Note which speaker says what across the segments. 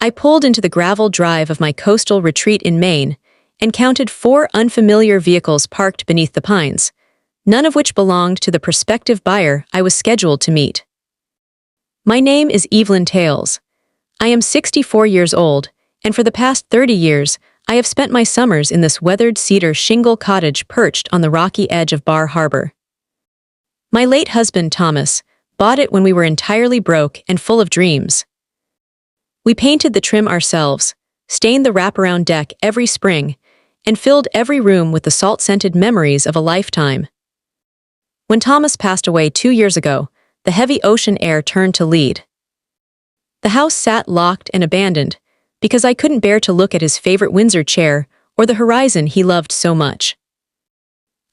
Speaker 1: I pulled into the gravel drive of my coastal retreat in Maine and counted 4 unfamiliar vehicles parked beneath the pines, none of which belonged to the prospective buyer I was scheduled to meet. My name is Evelyn Tales. I am 64 years old, and for the past 30 years, I have spent my summers in this weathered cedar shingle cottage perched on the rocky edge of Bar Harbor. My late husband, Thomas, bought it when we were entirely broke and full of dreams. We painted the trim ourselves, stained the wraparound deck every spring, and filled every room with the salt-scented memories of a lifetime. When Thomas passed away 2 years ago, the heavy ocean air turned to lead. The house sat locked and abandoned, because I couldn't bear to look at his favorite Windsor chair or the horizon he loved so much.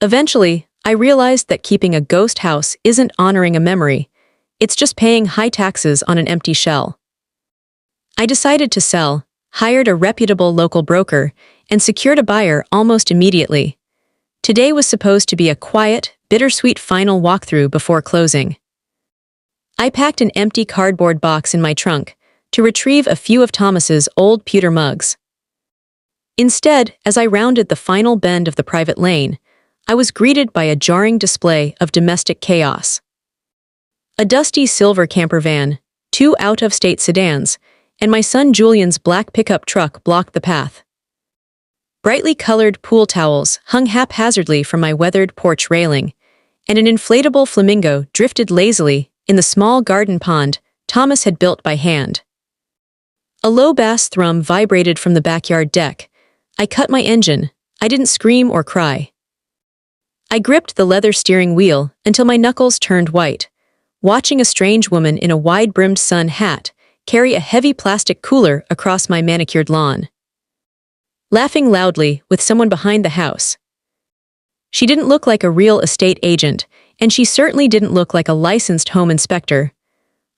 Speaker 1: Eventually, I realized that keeping a ghost house isn't honoring a memory, it's just paying high taxes on an empty shell. I decided to sell, hired a reputable local broker, and secured a buyer almost immediately. Today was supposed to be a quiet, bittersweet final walkthrough before closing. I packed an empty cardboard box in my trunk to retrieve a few of Thomas's old pewter mugs. Instead, as I rounded the final bend of the private lane, I was greeted by a jarring display of domestic chaos. A dusty silver camper van, 2 out-of-state sedans, and my son Julian's black pickup truck blocked the path. Brightly colored pool towels hung haphazardly from my weathered porch railing, and an inflatable flamingo drifted lazily in the small garden pond Thomas had built by hand. A low bass thrum vibrated from the backyard deck. I cut my engine. I didn't scream or cry. I gripped the leather steering wheel until my knuckles turned white, watching a strange woman in a wide-brimmed sun hat carry a heavy plastic cooler across my manicured lawn. Laughing loudly with someone behind the house. She didn't look like a real estate agent, and she certainly didn't look like a licensed home inspector.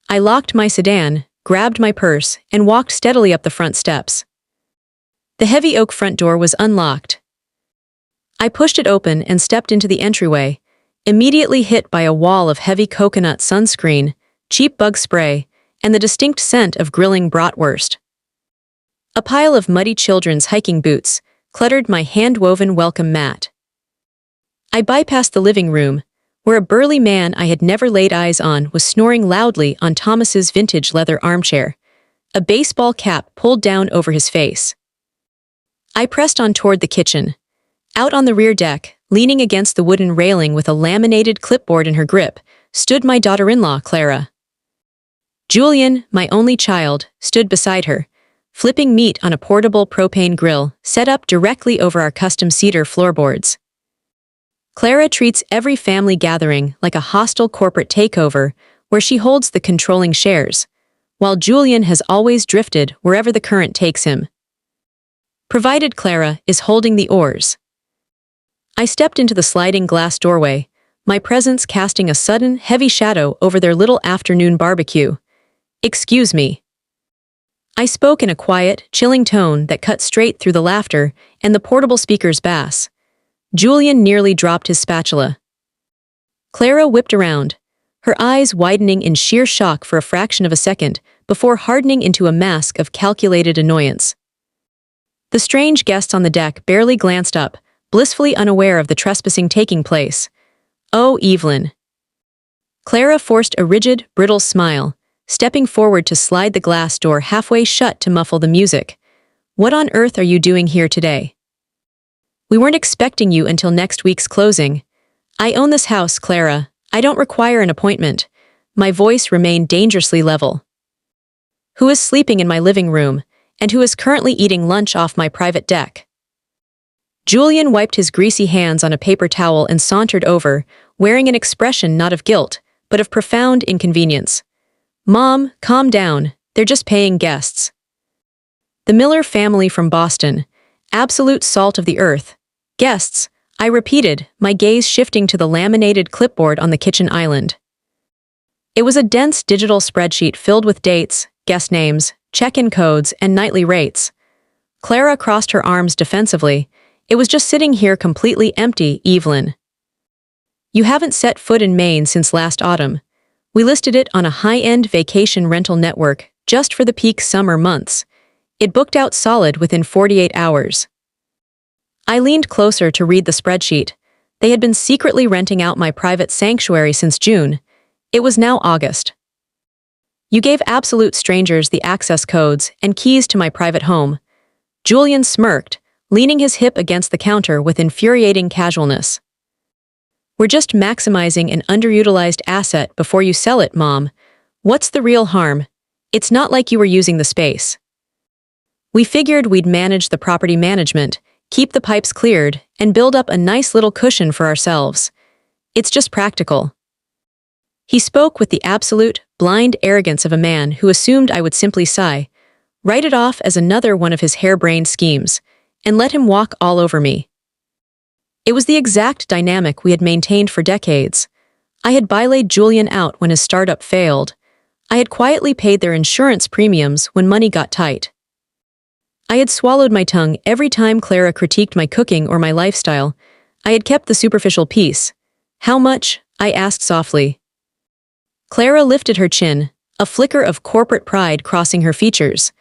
Speaker 1: I locked my sedan, grabbed my purse, and walked steadily up the front steps. The heavy oak front door was unlocked. I pushed it open and stepped into the entryway, immediately hit by a wall of heavy coconut sunscreen, cheap bug spray, and the distinct scent of grilling bratwurst. A pile of muddy children's hiking boots cluttered my hand-woven welcome mat. I bypassed the living room, where a burly man I had never laid eyes on was snoring loudly on Thomas's vintage leather armchair, a baseball cap pulled down over his face. I pressed on toward the kitchen. Out on the rear deck, leaning against the wooden railing with a laminated clipboard in her grip, stood my daughter-in-law, Clara. Julian, my only child, stood beside her, flipping meat on a portable propane grill set up directly over our custom cedar floorboards. Clara treats every family gathering like a hostile corporate takeover where she holds the controlling shares, while Julian has always drifted wherever the current takes him. Provided Clara is holding the oars. I stepped into the sliding glass doorway, my presence casting a sudden, heavy shadow over their little afternoon barbecue. "Excuse me." I spoke in a quiet, chilling tone that cut straight through the laughter and the portable speaker's bass. Julian nearly dropped his spatula. Clara whipped around, her eyes widening in sheer shock for a fraction of a second before hardening into a mask of calculated annoyance. The strange guests on the deck barely glanced up, blissfully unaware of the trespassing taking place. "Oh, Evelyn." Clara forced a rigid, brittle smile, stepping forward to slide the glass door halfway shut to muffle the music. "What on earth are you doing here today? We weren't expecting you until next week's closing. I own this house, Clara. I don't require an appointment." My voice remained dangerously level. "Who is sleeping in my living room, and who is currently eating lunch off my private deck?" Julian wiped his greasy hands on a paper towel and sauntered over, wearing an expression not of guilt, but of profound inconvenience. "Mom, calm down, they're just paying guests." The Miller family from Boston, absolute salt of the earth. "Guests," I repeated, my gaze shifting to the laminated clipboard on the kitchen island. It was a dense digital spreadsheet filled with dates, guest names, check-in codes, and nightly rates. Clara crossed her arms defensively. "It was just sitting here completely empty, Evelyn. You haven't set foot in Maine since last autumn. We listed it on a high-end vacation rental network just for the peak summer months, It booked out solid within 48 hours. I leaned closer to read the spreadsheet. They had been secretly renting out my private sanctuary since June. It was now August. You gave absolute strangers the access codes and keys to my private home. Julian smirked, leaning his hip against the counter with infuriating casualness. We're just maximizing an underutilized asset before you sell it, Mom. What's the real harm? It's not like you were using the space. We figured we'd manage the property management, keep the pipes cleared, and build up a nice little cushion for ourselves. It's just practical. He spoke with the absolute, blind arrogance of a man who assumed I would simply sigh, write it off as another one of his harebrained schemes, and let him walk all over me. It was the exact dynamic we had maintained for decades. I had bylaid Julian out when his startup failed. I had quietly paid their insurance premiums when money got tight. I had swallowed my tongue every time Clara critiqued my cooking or my lifestyle. I had kept the superficial peace. How much? I asked softly. Clara lifted her chin, a flicker of corporate pride crossing her features.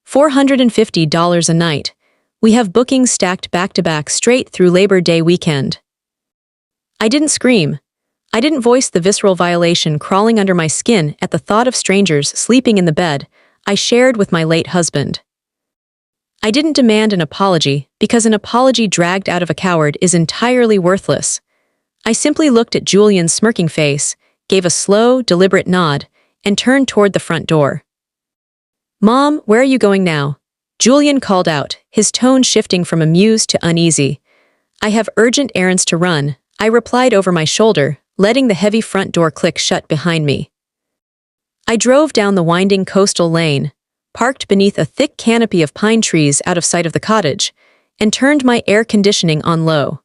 Speaker 1: $450 a night. We have bookings stacked back-to-back straight through Labor Day weekend. I didn't scream. I didn't voice the visceral violation crawling under my skin at the thought of strangers sleeping in the bed I shared with my late husband. I didn't demand an apology because an apology dragged out of a coward is entirely worthless. I simply looked at Julian's smirking face, gave a slow, deliberate nod, and turned toward the front door. Mom, where are you going now? Julian called out, his tone shifting from amused to uneasy. I have urgent errands to run, I replied over my shoulder, letting the heavy front door click shut behind me. I drove down the winding coastal lane, parked beneath a thick canopy of pine trees out of sight of the cottage, and turned my air conditioning on low.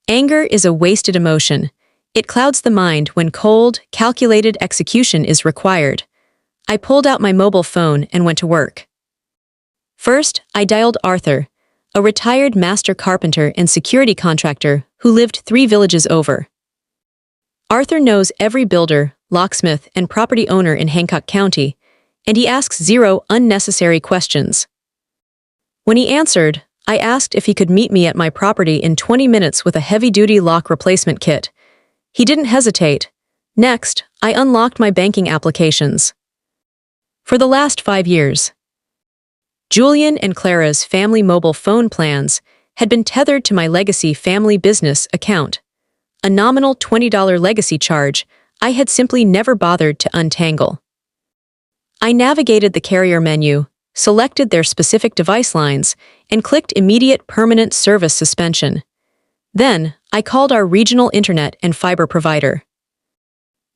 Speaker 1: Anger is a wasted emotion. It clouds the mind when cold, calculated execution is required. I pulled out my mobile phone and went to work. First, I dialed Arthur, a retired master carpenter and security contractor who lived 3 villages over. Arthur knows every builder, locksmith, and property owner in Hancock County, and he asks 0 unnecessary questions. When he answered, I asked if he could meet me at my property in 20 minutes with a heavy-duty lock replacement kit. He didn't hesitate. Next, I unlocked my banking applications. For the last 5 years, Julian and Clara's family mobile phone plans had been tethered to my legacy family business account. A nominal $20 legacy charge I had simply never bothered to untangle. I navigated the carrier menu, selected their specific device lines, and clicked immediate permanent service suspension. Then, I called our regional internet and fiber provider.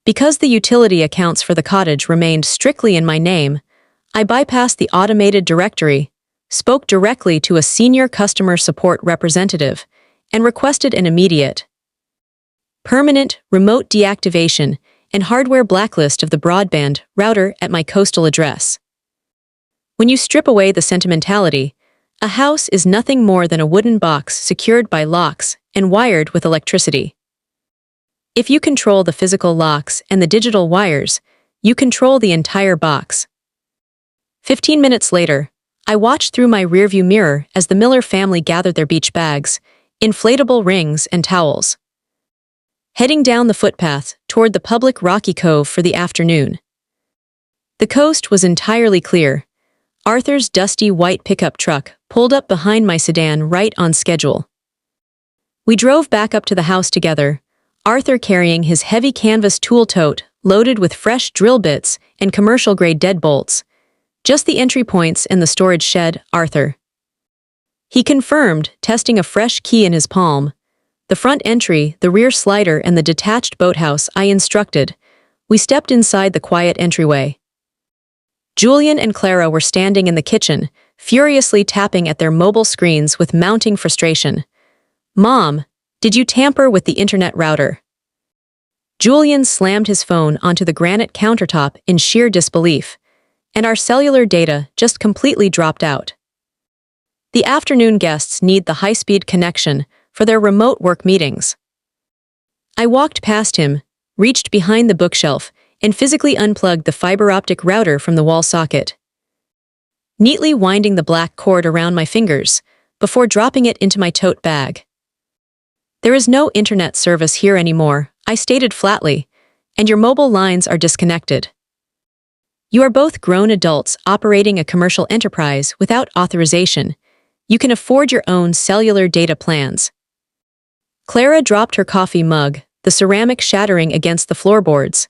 Speaker 1: Because the utility accounts for the cottage remained strictly in my name, I bypassed the automated directory, spoke directly to a senior customer support representative, and requested an immediate, permanent remote deactivation and hardware blacklist of the broadband router at my coastal address. When you strip away the sentimentality, a house is nothing more than a wooden box secured by locks and wired with electricity. If you control the physical locks and the digital wires, you control the entire box. 15 minutes later, I watched through my rearview mirror as the Miller family gathered their beach bags, inflatable rings, and towels, heading down the footpath toward the public rocky cove for the afternoon. The coast was entirely clear. Arthur's dusty white pickup truck pulled up behind my sedan right on schedule. We drove back up to the house together, Arthur carrying his heavy canvas tool tote loaded with fresh drill bits and commercial-grade deadbolts. Just the entry points and the storage shed, Arthur. He confirmed, testing a fresh key in his palm. The front entry, the rear slider, and the detached boathouse I instructed. We stepped inside the quiet entryway. Julian and Clara were standing in the kitchen, furiously tapping at their mobile screens with mounting frustration. Mom, did you tamper with the internet router? Julian slammed his phone onto the granite countertop in sheer disbelief, and our cellular data just completely dropped out. The afternoon guests need the high-speed connection for their remote work meetings. I walked past him, reached behind the bookshelf, and physically unplugged the fiber optic router from the wall socket. neatly winding the black cord around my fingers before dropping it into my tote bag. There is no internet service here anymore, I stated flatly, and your mobile lines are disconnected. You are both grown adults operating a commercial enterprise without authorization. You can afford your own cellular data plans. Clara dropped her coffee mug, the ceramic shattering against the floorboards.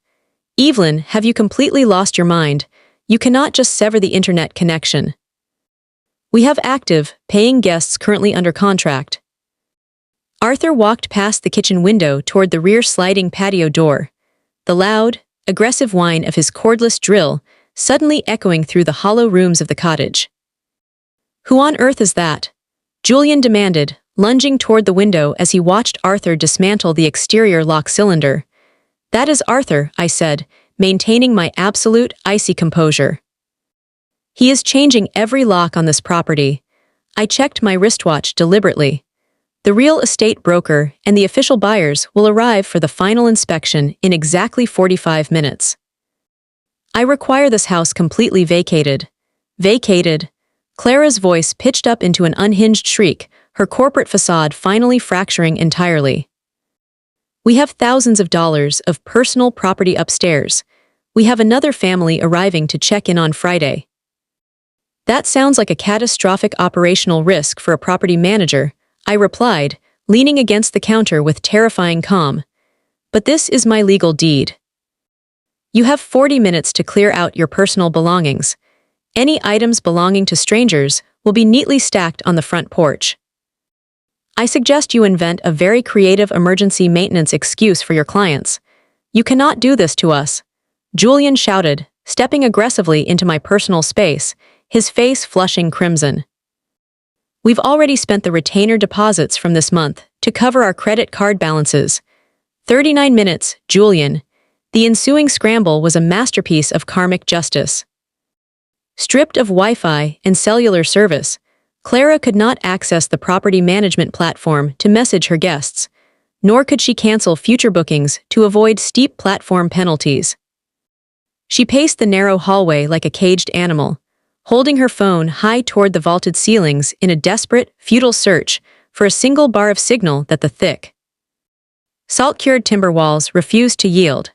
Speaker 1: Evelyn, have you completely lost your mind? You cannot just sever the internet connection. We have active, paying guests currently under contract. Arthur walked past the kitchen window toward the rear sliding patio door, the loud, aggressive whine of his cordless drill suddenly echoing through the hollow rooms of the cottage. Who on earth is that? Julian demanded, lunging toward the window as he watched Arthur dismantle the exterior lock cylinder. That is Arthur, I said, maintaining my absolute, icy composure. He is changing every lock on this property. I checked my wristwatch deliberately. The real estate broker and the official buyers will arrive for the final inspection in exactly 45 minutes. I require this house completely vacated. Vacated. Clara's voice pitched up into an unhinged shriek, her corporate facade finally fracturing entirely. We have thousands of dollars of personal property upstairs. We have another family arriving to check in on Friday. That sounds like a catastrophic operational risk for a property manager, I replied, leaning against the counter with terrifying calm. But this is my legal deed. You have 40 minutes to clear out your personal belongings. Any items belonging to strangers will be neatly stacked on the front porch. I suggest you invent a very creative emergency maintenance excuse for your clients. You cannot do this to us, Julian shouted, stepping aggressively into my personal space, his face flushing crimson. We've already spent the retainer deposits from this month to cover our credit card balances. 39 minutes, Julian. The ensuing scramble was a masterpiece of karmic justice. Stripped of Wi-Fi and cellular service, Clara could not access the property management platform to message her guests, nor could she cancel future bookings to avoid steep platform penalties. She paced the narrow hallway like a caged animal, holding her phone high toward the vaulted ceilings in a desperate, futile search for a single bar of signal that the thick, salt-cured timber walls refused to yield.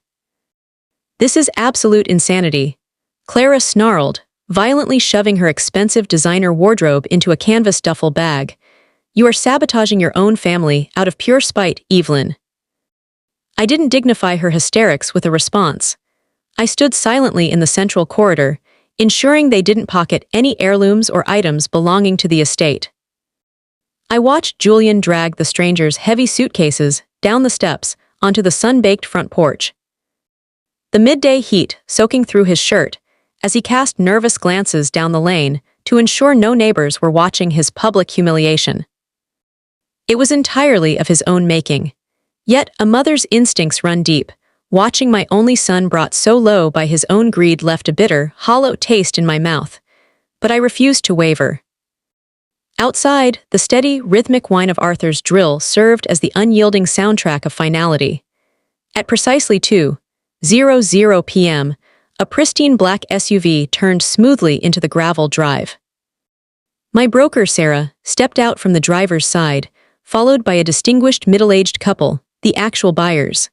Speaker 1: This is absolute insanity, Clara snarled, violently shoving her expensive designer wardrobe into a canvas duffel bag. You are sabotaging your own family out of pure spite, Evelyn. I didn't dignify her hysterics with a response. I stood silently in the central corridor, ensuring they didn't pocket any heirlooms or items belonging to the estate. I watched Julian drag the stranger's heavy suitcases down the steps onto the sun-baked front porch. The midday heat soaking through his shirt as he cast nervous glances down the lane to ensure no neighbors were watching his public humiliation. It was entirely of his own making. Yet a mother's instincts run deep. Watching my only son brought so low by his own greed left a bitter, hollow taste in my mouth. But I refused to waver. Outside, the steady, rhythmic whine of Arthur's drill served as the unyielding soundtrack of finality. At precisely 2:00 p.m., a pristine black SUV turned smoothly into the gravel drive. My broker, Sarah, stepped out from the driver's side, followed by a distinguished middle-aged couple, the actual buyers.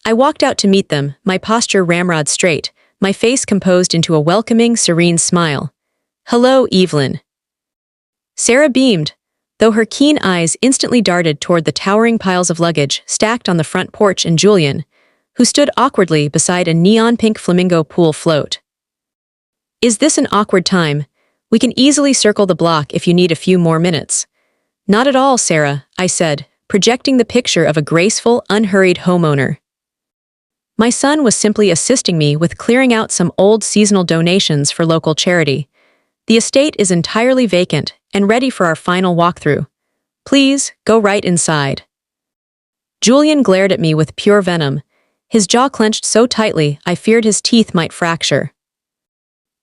Speaker 1: I walked out to meet them, my posture ramrod straight, my face composed into a welcoming, serene smile. Hello, Evelyn. Sarah beamed, though her keen eyes instantly darted toward the towering piles of luggage stacked on the front porch and Julian, who stood awkwardly beside a neon-pink flamingo pool float. Is this an awkward time? We can easily circle the block if you need a few more minutes. Not at all, Sarah, I said, projecting the picture of a graceful, unhurried homeowner. My son was simply assisting me with clearing out some old seasonal donations for local charity. The estate is entirely vacant and ready for our final walkthrough. Please, go right inside. Julian glared at me with pure venom, his jaw clenched so tightly I feared his teeth might fracture.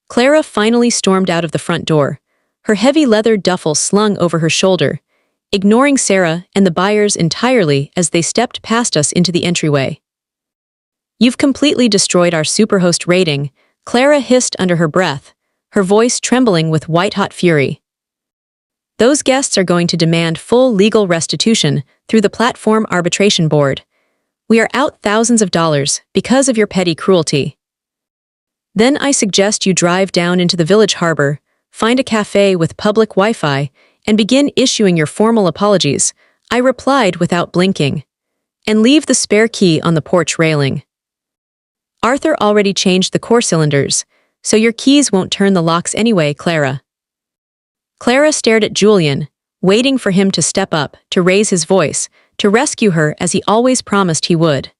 Speaker 1: Clara finally stormed out of the front door, her heavy leather duffel slung over her shoulder, ignoring Sarah and the buyers entirely as they stepped past us into the entryway. You've completely destroyed our Superhost rating, Clara hissed under her breath, her voice trembling with white-hot fury. Those guests are going to demand full legal restitution through the platform arbitration board. We are out thousands of dollars because of your petty cruelty. Then I suggest you drive down into the village harbor, find a cafe with public Wi-Fi, and begin issuing your formal apologies, I replied without blinking. And leave the spare key on the porch railing. Arthur already changed the core cylinders, so your keys won't turn the locks anyway, Clara. Clara stared at Julian, waiting for him to step up, to raise his voice, to rescue her as he always promised he would.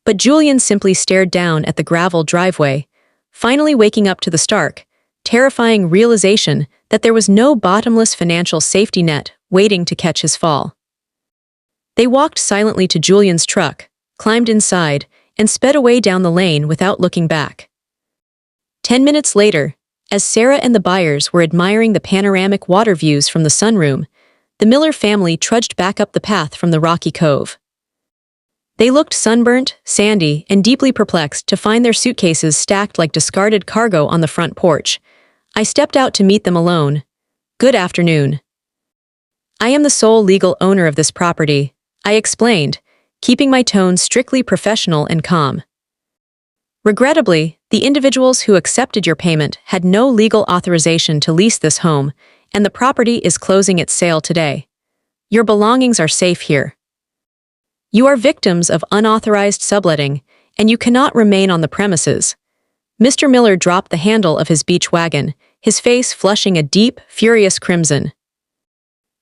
Speaker 1: But Julian simply stared down at the gravel driveway, finally waking up to the stark, terrifying realization that there was no bottomless financial safety net waiting to catch his fall. They walked silently to Julian's truck, climbed inside, and sped away down the lane without looking back. 10 minutes later, as Sarah and the buyers were admiring the panoramic water views from the sunroom, the Miller family trudged back up the path from the rocky cove. They looked sunburnt, sandy, and deeply perplexed to find their suitcases stacked like discarded cargo on the front porch. I stepped out to meet them alone. Good afternoon. I am the sole legal owner of this property, I explained, keeping my tone strictly professional and calm. Regrettably, the individuals who accepted your payment had no legal authorization to lease this home, and the property is closing its sale today. Your belongings are safe here. You are victims of unauthorized subletting, and you cannot remain on the premises. Mr. Miller dropped the handle of his beach wagon, his face flushing a deep, furious crimson.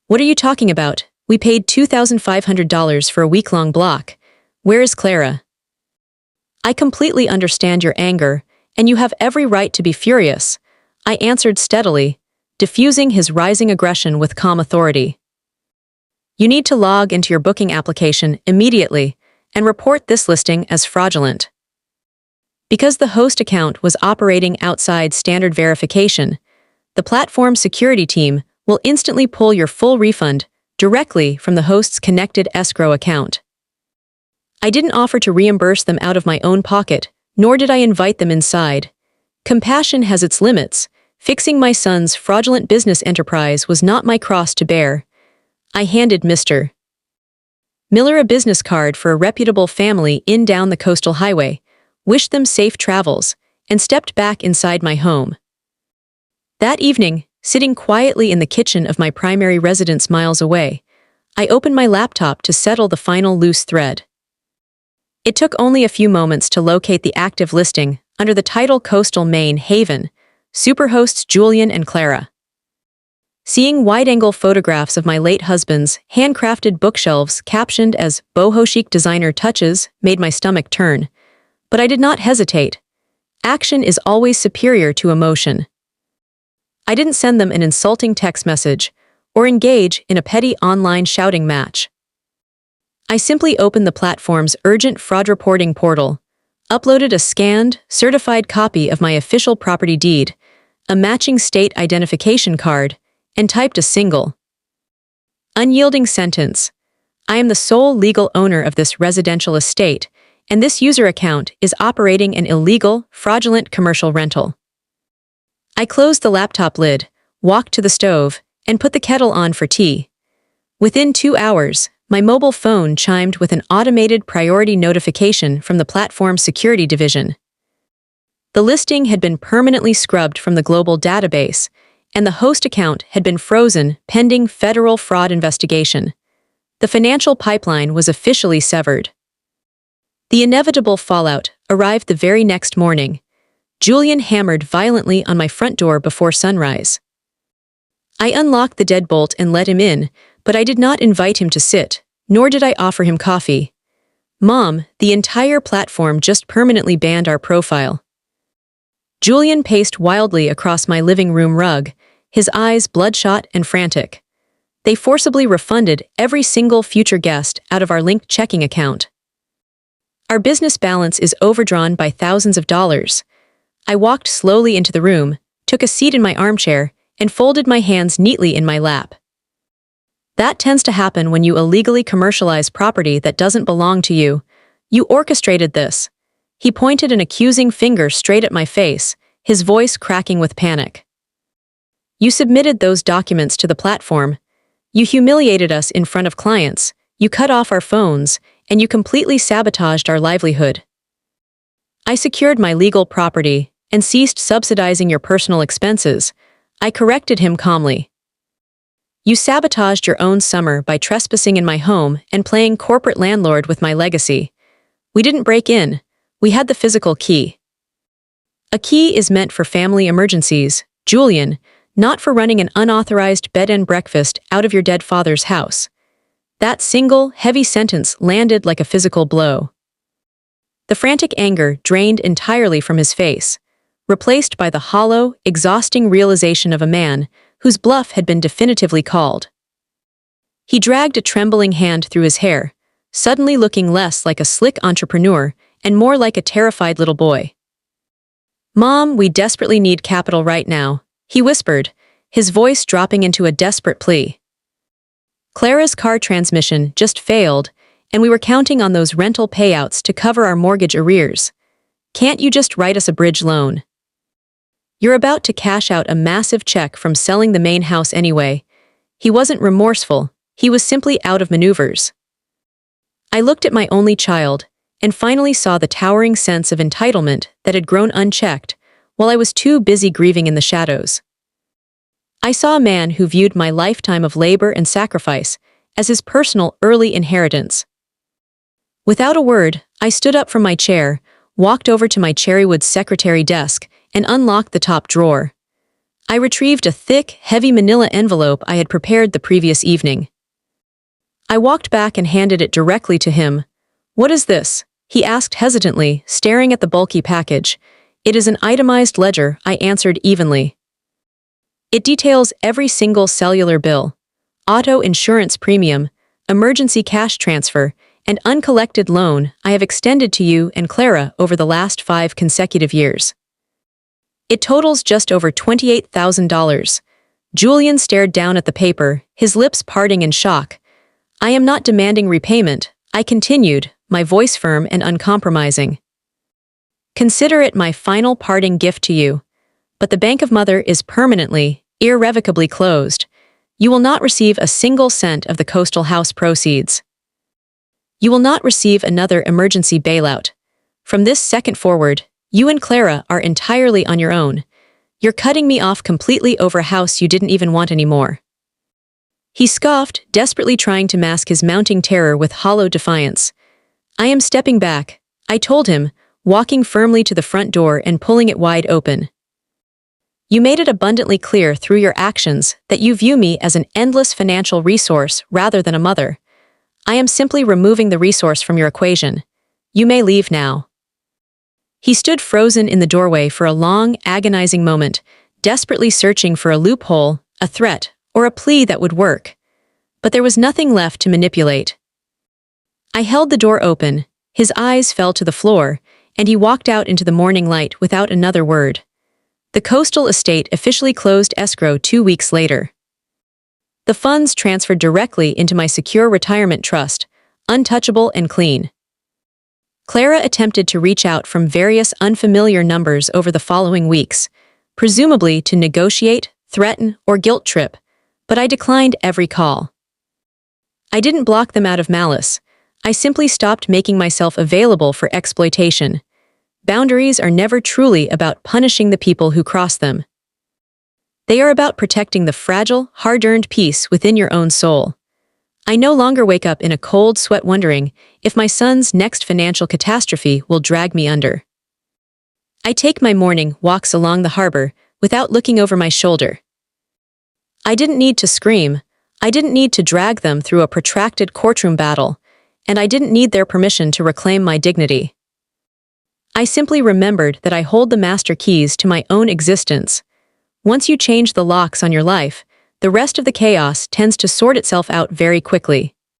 Speaker 1: What are you talking about? We paid $2,500 for a week-long block. Where is Clara? I completely understand your anger, and you have every right to be furious, I answered steadily, diffusing his rising aggression with calm authority. You need to log into your booking application immediately and report this listing as fraudulent. Because the host account was operating outside standard verification, the platform security team will instantly pull your full refund directly from the host's connected escrow account. I didn't offer to reimburse them out of my own pocket, nor did I invite them inside. Compassion has its limits. Fixing my son's fraudulent business enterprise was not my cross to bear. I handed Mr. Miller a business card for a reputable family in down the coastal highway, wished them safe travels, and stepped back inside my home. That evening, sitting quietly in the kitchen of my primary residence miles away, I opened my laptop to settle the final loose thread. It took only a few moments to locate the active listing under the title Coastal Maine Haven, superhosts Julian and Clara. Seeing wide-angle photographs of my late husband's handcrafted bookshelves captioned as boho chic designer touches made my stomach turn, but I did not hesitate. Action is always superior to emotion. I didn't send them an insulting text message or engage in a petty online shouting match. I simply opened the platform's urgent fraud reporting portal, uploaded a scanned, certified copy of my official property deed, a matching state identification card, and typed a single, unyielding sentence. I am the sole legal owner of this residential estate, and this user account is operating an illegal, fraudulent commercial rental. I closed the laptop lid, walked to the stove, and put the kettle on for tea. Within 2 hours, my mobile phone chimed with an automated priority notification from the platform security division. The listing had been permanently scrubbed from the global database, and the host account had been frozen pending federal fraud investigation. The financial pipeline was officially severed. The inevitable fallout arrived the very next morning. Julian hammered violently on my front door before sunrise. I unlocked the deadbolt and let him in, but I did not invite him to sit, nor did I offer him coffee. Mom, the entire platform just permanently banned our profile. Julian paced wildly across my living room rug, his eyes bloodshot and frantic. They forcibly refunded every single future guest out of our linked checking account. Our business balance is overdrawn by thousands of dollars. I walked slowly into the room, took a seat in my armchair, and folded my hands neatly in my lap. That tends to happen when you illegally commercialize property that doesn't belong to you. You orchestrated this. He pointed an accusing finger straight at my face, his voice cracking with panic. You submitted those documents to the platform. You humiliated us in front of clients. You cut off our phones, and you completely sabotaged our livelihood. I secured my legal property and ceased subsidizing your personal expenses. I corrected him calmly. You sabotaged your own summer by trespassing in my home and playing corporate landlord with my legacy. We didn't break in. We had the physical key. A key is meant for family emergencies, Julian, not for running an unauthorized bed and breakfast out of your dead father's house. That single, heavy sentence landed like a physical blow. The frantic anger drained entirely from his face, replaced by the hollow, exhausting realization of a man whose bluff had been definitively called. He dragged a trembling hand through his hair, suddenly looking less like a slick entrepreneur and more like a terrified little boy. "Mom, we desperately need capital right now," he whispered, his voice dropping into a desperate plea. Clara's car transmission just failed, and we were counting on those rental payouts to cover our mortgage arrears. Can't you just write us a bridge loan? You're about to cash out a massive check from selling the Maine house anyway. He wasn't remorseful, he was simply out of maneuvers. I looked at my only child, and finally saw the towering sense of entitlement that had grown unchecked, while I was too busy grieving in the shadows. I saw a man who viewed my lifetime of labor and sacrifice as his personal early inheritance. Without a word, I stood up from my chair, walked over to my cherrywood secretary desk, and unlocked the top drawer. I retrieved a thick, heavy manila envelope I had prepared the previous evening. I walked back and handed it directly to him. "What is this?" he asked hesitantly, staring at the bulky package. "It is an itemized ledger," I answered evenly. "It details every single cellular bill, auto insurance premium, emergency cash transfer, and uncollected loan I have extended to you and Clara over the last 5 consecutive years. It totals just over $28,000. Julian stared down at the paper, his lips parting in shock. "I am not demanding repayment," I continued, my voice firm and uncompromising. "Consider it my final parting gift to you. But the Bank of Mother is permanently, irrevocably closed. You will not receive a single cent of the coastal house proceeds. You will not receive another emergency bailout. From this second forward, you and Clara are entirely on your own. You're cutting me off completely over a house you didn't even want anymore." He scoffed, desperately trying to mask his mounting terror with hollow defiance. "I am stepping back," I told him, walking firmly to the front door and pulling it wide open. "You made it abundantly clear through your actions that you view me as an endless financial resource rather than a mother. I am simply removing the resource from your equation. You may leave now." He stood frozen in the doorway for a long, agonizing moment, desperately searching for a loophole, a threat, or a plea that would work. But there was nothing left to manipulate. I held the door open, his eyes fell to the floor, and he walked out into the morning light without another word. The coastal estate officially closed escrow 2 weeks later. The funds transferred directly into my secure retirement trust, untouchable and clean. Clara attempted to reach out from various unfamiliar numbers over the following weeks, presumably to negotiate, threaten, or guilt trip, but I declined every call. I didn't block them out of malice. I simply stopped making myself available for exploitation. Boundaries are never truly about punishing the people who cross them. They are about protecting the fragile, hard-earned peace within your own soul. I no longer wake up in a cold sweat wondering if my son's next financial catastrophe will drag me under. I take my morning walks along the harbor without looking over my shoulder. I didn't need to scream, I didn't need to drag them through a protracted courtroom battle, and I didn't need their permission to reclaim my dignity. I simply remembered that I hold the master keys to my own existence. Once you change the locks on your life, the rest of the chaos tends to sort itself out very quickly.